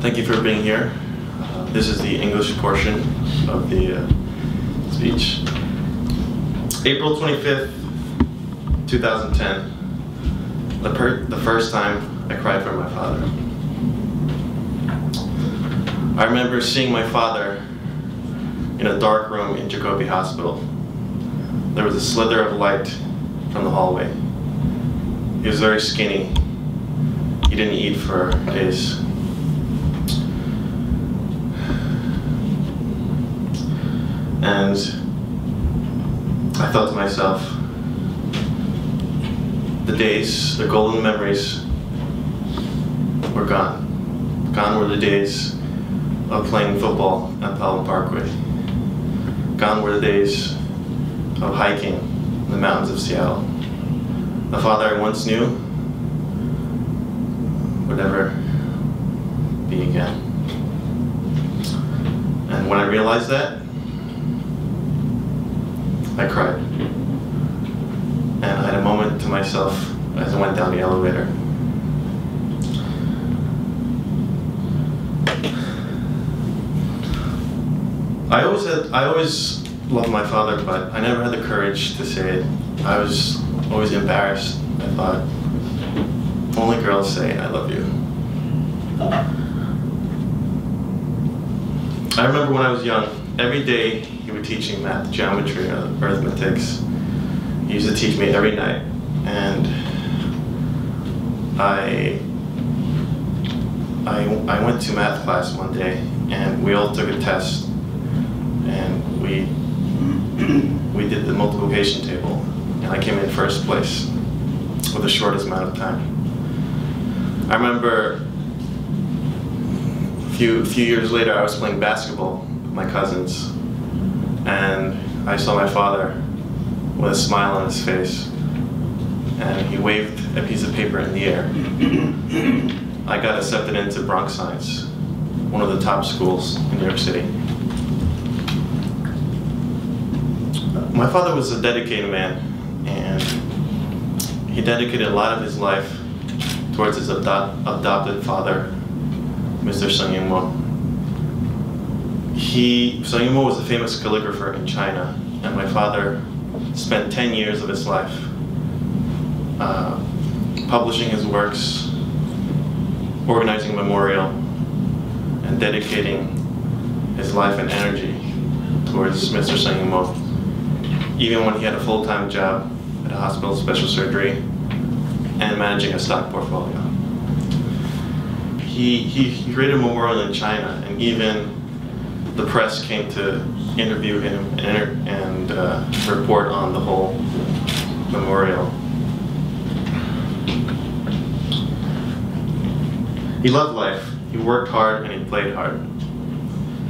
Thank you for being here. This is the English portion of the speech. April 25th, 2010, the first time I cried for my father. I remember seeing my father in a dark room in Jacobi Hospital. There was a slither of light from the hallway. He was very skinny. He didn't eat for days. And I thought to myself, the days, the golden memories were gone. Gone were the days of playing football at Pelham Parkway. Gone were the days of hiking in the mountains of Seattle. The father I once knew would never be again. And when I realized that, I cried. And I had a moment to myself as I went down the elevator. I always loved my father, but I never had the courage to say it. I was always embarrassed. I thought, only girls say I love you. I remember when I was young, every day he would teach me math, geometry, arithmetics. He used to teach me every night. And I went to math class one day, and we all took a test, and we did the multiplication table, and I came in first place with the shortest amount of time. I remember a few years later, I was playing basketball with my cousins, and I saw my father with a smile on his face, and he waved a piece of paper in the air. I got accepted into Bronx Science, one of the top schools in New York City. My father was a dedicated man, and he dedicated a lot of his life towards his adopted father, Mr. Sung Ying-mo. Sung Ying-mo was a famous calligrapher in China, and my father spent 10 years of his life publishing his works, organizing a memorial, and dedicating his life and energy towards Mr. Sung Ying-mo, even when he had a full-time job at a hospital of special surgery and managing a stock portfolio. He created a memorial in China, and even the press came to interview him and report on the whole memorial. He loved life. He worked hard and he played hard.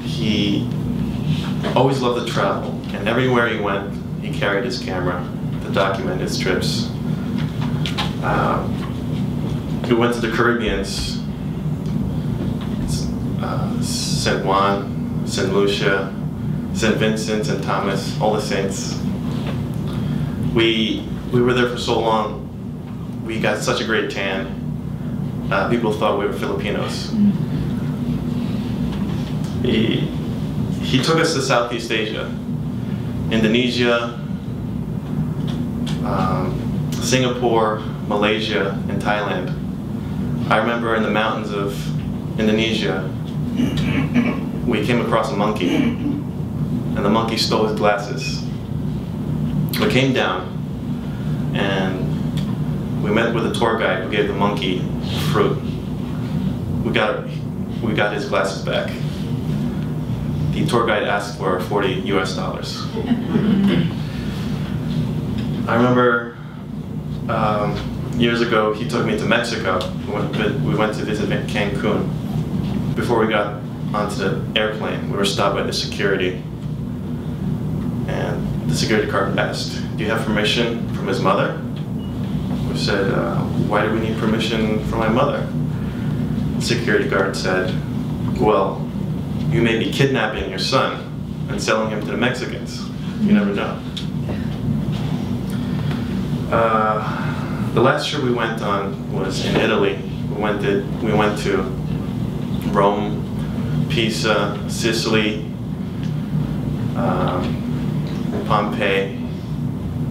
He always loved to travel, and everywhere he went, he carried his camera to document his trips. He went to the Caribbean, St. Juan, St. Lucia, St. Vincent and Thomas, all the saints. We were there for so long. We got such a great tan. People thought we were Filipinos. He took us to Southeast Asia, Indonesia, Singapore, Malaysia, and Thailand. I remember in the mountains of Indonesia, we came across a monkey, and the monkey stole his glasses. We came down, and we met with a tour guide who gave the monkey fruit. We got his glasses back. The tour guide asked for $40 US. I remember years ago, he took me to Mexico. We went to visit Cancun. Before we got onto the airplane, we were stopped by the security. And the security guard asked, "Do you have permission from his mother?" We said, "Why do we need permission from my mother?" The security guard said, "Well, you may be kidnapping your son and selling him to the Mexicans. You never know." The last trip we went on was in Italy. We went to Rome, Pisa, Sicily, Pompeii,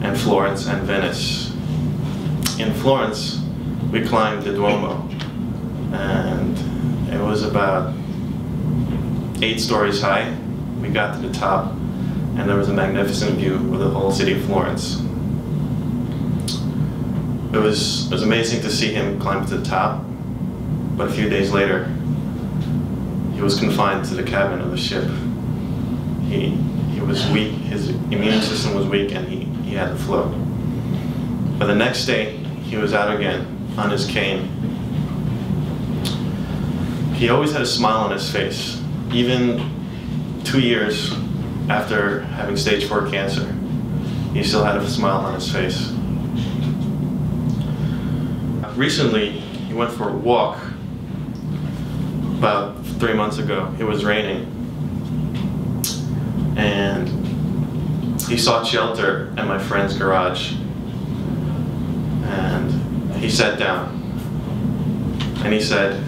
and Florence and Venice. In Florence, we climbed the Duomo, and it was about 8 stories high. We got to the top, and there was a magnificent view of the whole city of Florence. It was amazing to see him climb to the top, but a few days later, he was confined to the cabin of the ship. He was weak, his immune system was weak, and he had to float. But the next day, he was out again on his cane. He always had a smile on his face, even 2 years after having stage 4 cancer. He still had a smile on his face. Recently, he went for a walk about 3 months ago. It was raining, and he sought shelter at my friend's garage, and he sat down and he said,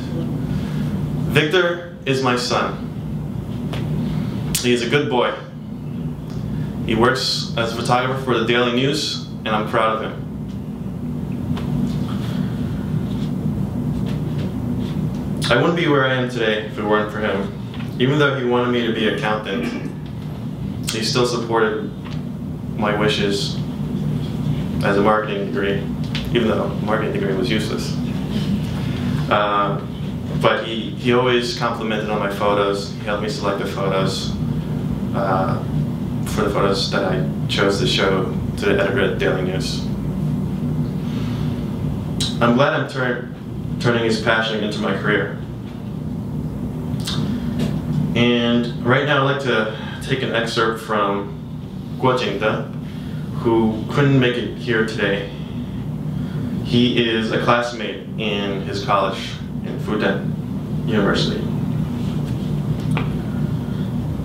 "Victor is my son. He is a good boy. He works as a photographer for the Daily News, and I'm proud of him." I wouldn't be where I am today if it weren't for him. Even though he wanted me to be an accountant, he still supported my wishes as a marketing degree, even though a marketing degree was useless. But he always complimented on my photos. He helped me select the photos for the photos that I chose to show to the editor at Daily News. I'm glad I'm turning his passion into my career. And right now I'd like to take an excerpt from Guo Jingde, who couldn't make it here today. He is a classmate in his college in Fudan University.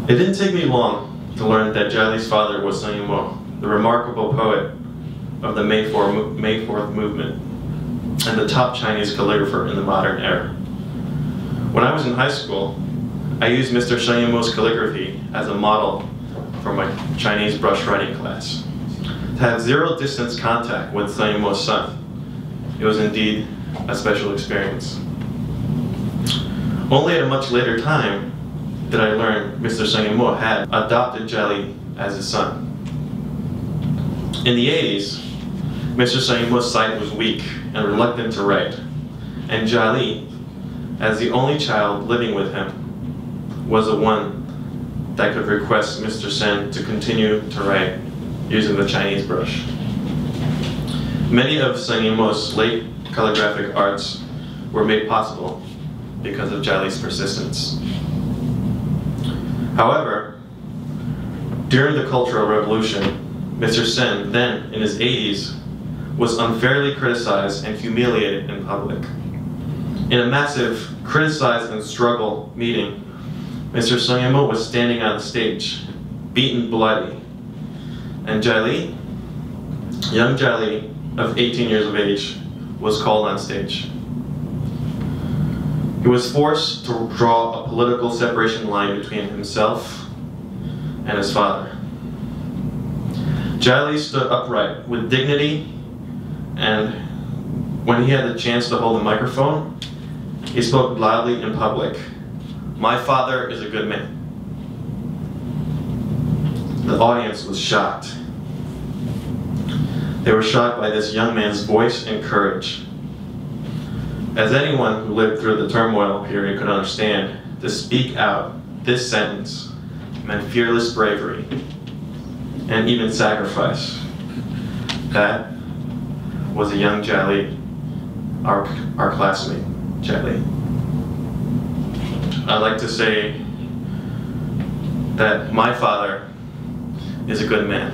It didn't take me long to learn that Jia Li's father was Sun Yimou, the remarkable poet of the May 4th movement, and the top Chinese calligrapher in the modern era. When I was in high school, I used Mr. Sun Yimou's calligraphy as a model for my Chinese brush writing class. To have zero distance contact with Sun Yimou's son, it was indeed a special experience. Only at a much later time did I learn Mr. Sun Yimou had adopted Jia Li as his son. In the 80s, Mr. Sun Yimou's sight was weak and reluctant to write, and Jia Li, as the only child living with him, was the one that could request Mr. Sen to continue to write using the Chinese brush. Many of Sun Yimou's late calligraphic arts were made possible because of Jia Li's persistence. However, during the Cultural Revolution, Mr. Sen, then in his 80s, was unfairly criticized and humiliated in public. In a massive criticize and struggle meeting, Mr. Sun Yimou was standing on the stage, beaten bloody, and Jia Li, young Jia Li of 18 years of age, was called on stage. He was forced to draw a political separation line between himself and his father. Jia Li stood upright with dignity, and when he had the chance to hold a microphone, he spoke loudly in public. "My father is a good man." The audience was shocked. They were shocked by this young man's voice and courage. As anyone who lived through the turmoil period could understand, to speak out this sentence meant fearless bravery and even sacrifice. That was a young Jia Li, our classmate, Jia Li. I'd like to say that my father is a good man,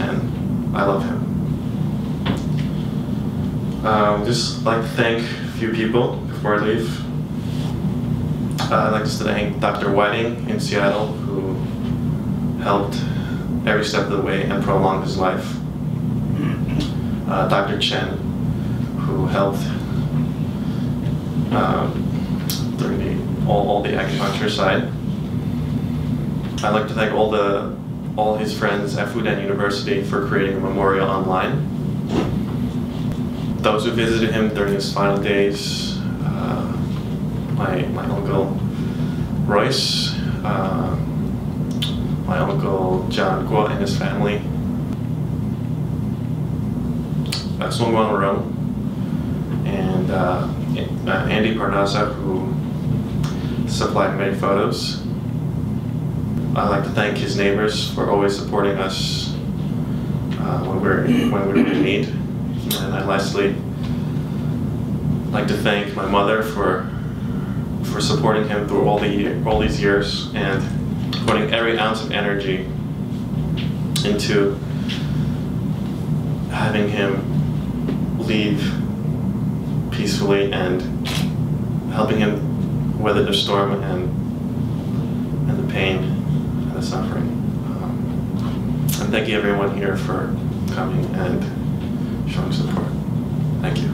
and I love him. Just like to thank a few people before I leave. I'd like to thank Dr. Whiting in Seattle, who helped every step of the way and prolonged his life. Dr. Chen, who helped during all the acupuncture side. I'd like to thank all his friends at Fudan University for creating a memorial online. Those who visited him during his final days, my uncle Royce, my uncle John Guo and his family, Song Guang-rong, and Andy Parnasa, who supplied many photos. I'd like to thank his neighbors for always supporting us when we were in need. And I'd lastly like to thank my mother for supporting him through all these years and putting every ounce of energy into having him leave peacefully and helping him weather the storm and the pain and the suffering. And thank you everyone here for coming and showing support. Thank you.